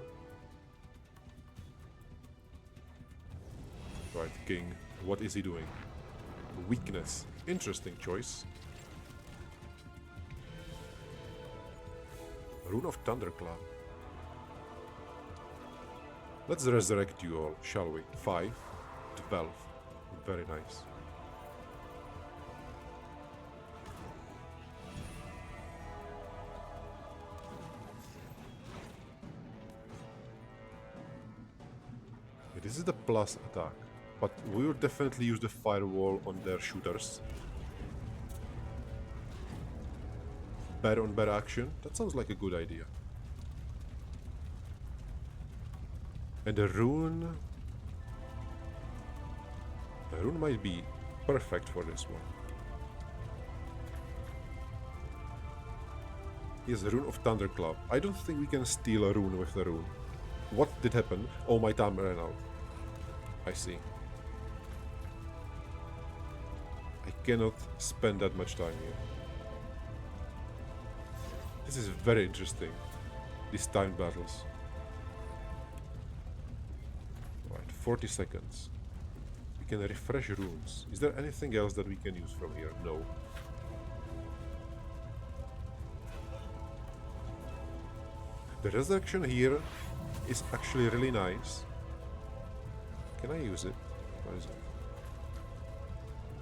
Right, King. What is he doing? Weakness. Interesting choice. Rune of Thunderclap. Let's resurrect you all, shall we? 5, 12. Very nice. This is the plus attack. But we will definitely use the firewall on their shooters. Bear on bear action. That sounds like a good idea. And the rune... The rune might be perfect for this one. Yes, Rune of Thunderclap. I don't think we can steal a rune with the rune. What did happen? Oh, my time ran out. I see. I cannot spend that much time here. This is very interesting. These timed battles. Right, 40 seconds. We can refresh runes. Is there anything else that we can use from here? No. The resurrection here is actually really nice. Can I use it? Where is it?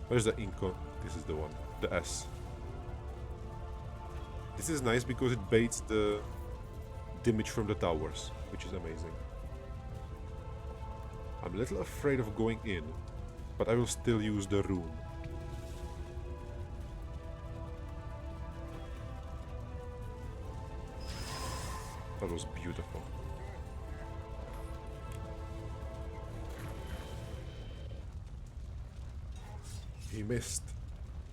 Where's the Inco? This is the one. The S. This is nice because it baits the damage from the towers, which is amazing. I'm a little afraid of going in, but I will still use the rune. That was beautiful. He missed.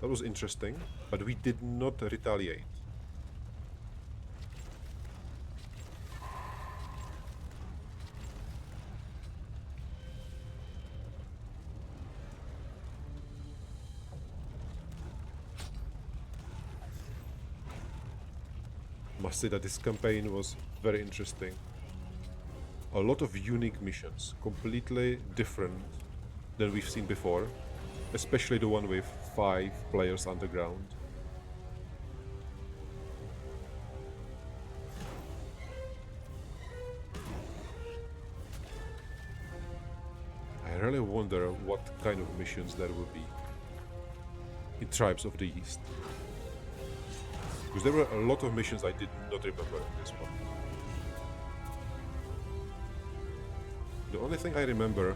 That was interesting, but we did not retaliate. Must say that this campaign was very interesting. A lot of unique missions, completely different than we've seen before, especially the one with 5 players underground. I really wonder what kind of missions there will be in Tribes of the East. Because there were a lot of missions I did not remember in this one. The only thing I remember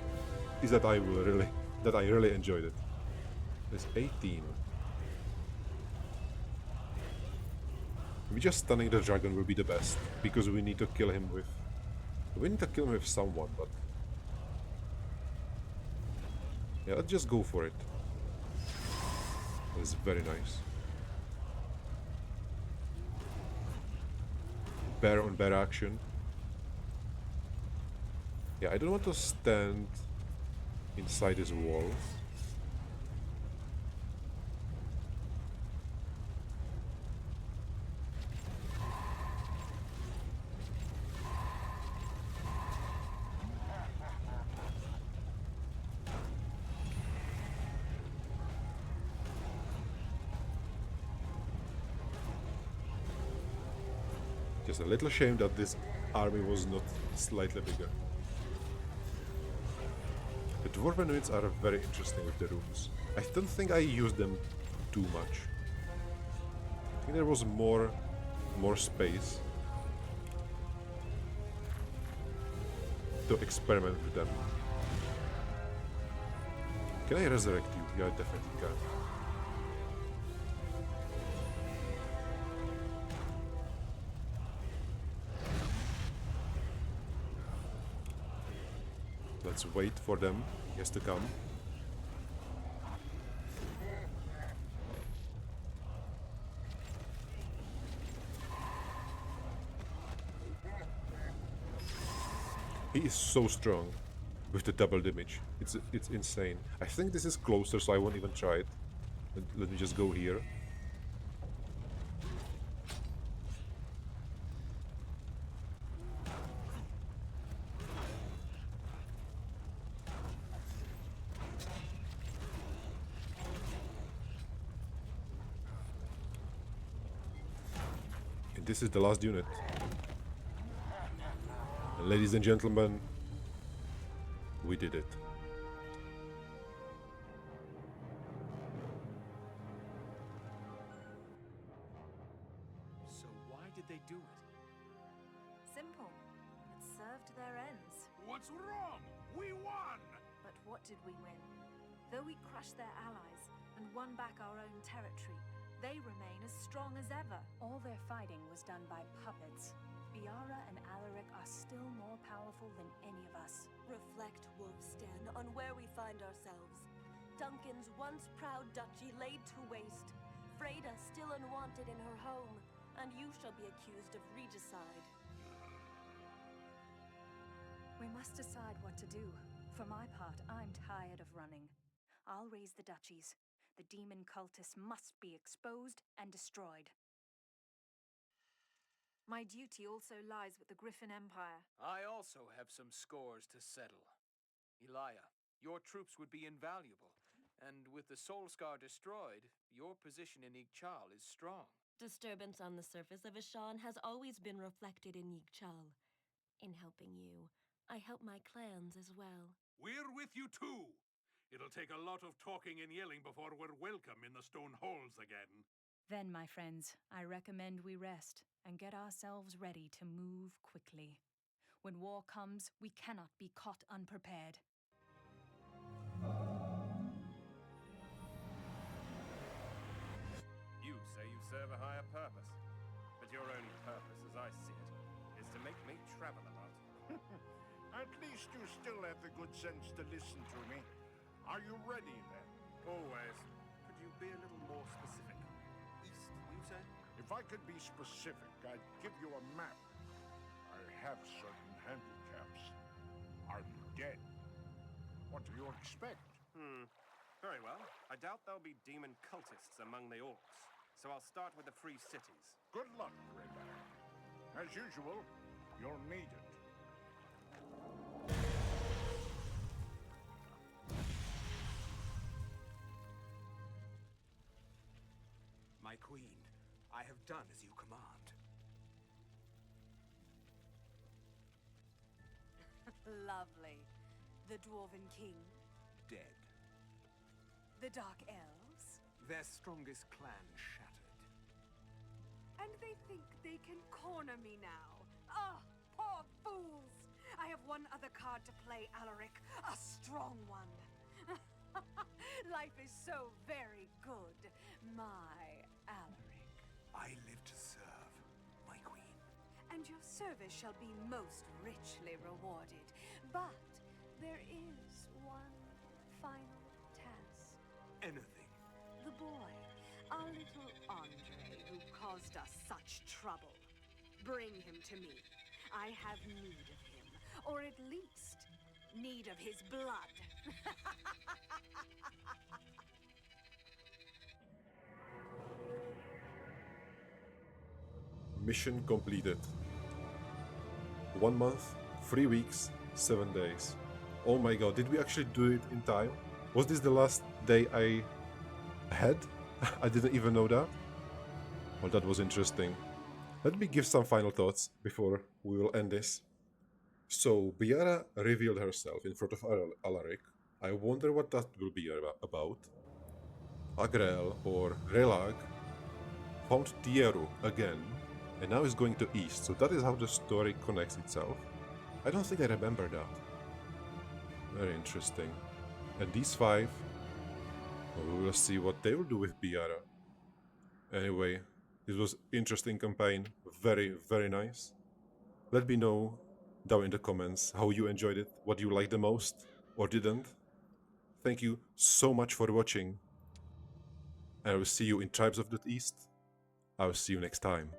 is that I really enjoyed it. There's 18. Maybe just stunning the dragon will be the best, because we need to kill him with... We need to kill him with someone, but... Yeah, let's just go for it. That's very nice. Bear on bear action. Yeah, I don't want to stand inside this wall. Just a little shame that this army was not slightly bigger. The dwarven units are very interesting with the runes. I don't think I used them too much. I think there was more space to experiment with them. Can I resurrect you? Yeah, I definitely can. Let's wait for them. He has to come. He is so strong with the double damage. It's insane. I think this is closer, so I won't even try it. Let me just go here. And this is the last unit. And ladies and gentlemen, we did it. So why did they do it? Simple. It served their ends. What's wrong? We won! But what did we win? Though we crushed their allies and won back our own territory, they remain as strong as ever. All their fighting was done by puppets. Biara and Alaric are still more powerful than any of us. Reflect, Wolfstan, on where we find ourselves. Duncan's once proud duchy laid to waste. Freda still unwanted in her home, and you shall be accused of regicide. We must decide what to do. For my part, I'm tired of running. I'll raise the duchies. The demon cultists must be exposed and destroyed. My duty also lies with the Griffin Empire. I also have some scores to settle. Elia, your troops would be invaluable, and with the Soul Scar destroyed, your position in Ygchal is strong. Disturbance on the surface of Ashan has always been reflected in Ygchal. In helping you, I help my clans as well. We're with you too! It'll take a lot of talking and yelling before we're welcome in the stone halls again. Then, my friends, I recommend we rest. and get ourselves ready to move quickly. When war comes, we cannot be caught unprepared. You say you serve a higher purpose, but your only purpose, as I see it, is to make me travel about. At least you still have the good sense to listen to me. Are you ready then? Always. Could you be a little more specific? East, you say? If I could be specific, I'd give you a map. I have certain handicaps. I'm dead. What do you expect? Very well. I doubt there'll be demon cultists among the orcs, so I'll start with the free cities. Good luck, Greyback. As usual, you'll need it. My queen, I have done as you command. Lovely. The Dwarven King? Dead. The Dark Elves? Their strongest clan shattered. And they think they can corner me now. Ah, poor fools! I have one other card to play, Alaric. A strong one. Life is so very good, my Alaric. I live to serve, my queen. And your service shall be most richly rewarded. But there is one final task. Anything. The boy, our little Andre, who caused us such trouble. Bring him to me. I have need of him, or at least need of his blood. Mission completed. 1 month, 3 weeks, 7 days. Oh my god, did we actually do it in time? Was this the last day I had? I didn't even know that. Well, that was interesting. Let me give some final thoughts before we will end this. So, Biara revealed herself in front of Alaric. I wonder what that will be about. Agrel, or Relag, found Tieru again, and now is going to east, so that is how the story connects itself. I don't think I remember that. Very interesting. And these 5, well, we will see what they will do with Biara. Anyway, this was interesting campaign, very, very nice. Let me know down in the comments how you enjoyed it, what you liked the most, or didn't. Thank you so much for watching, and I will see you in Tribes of the East. I will see you next time.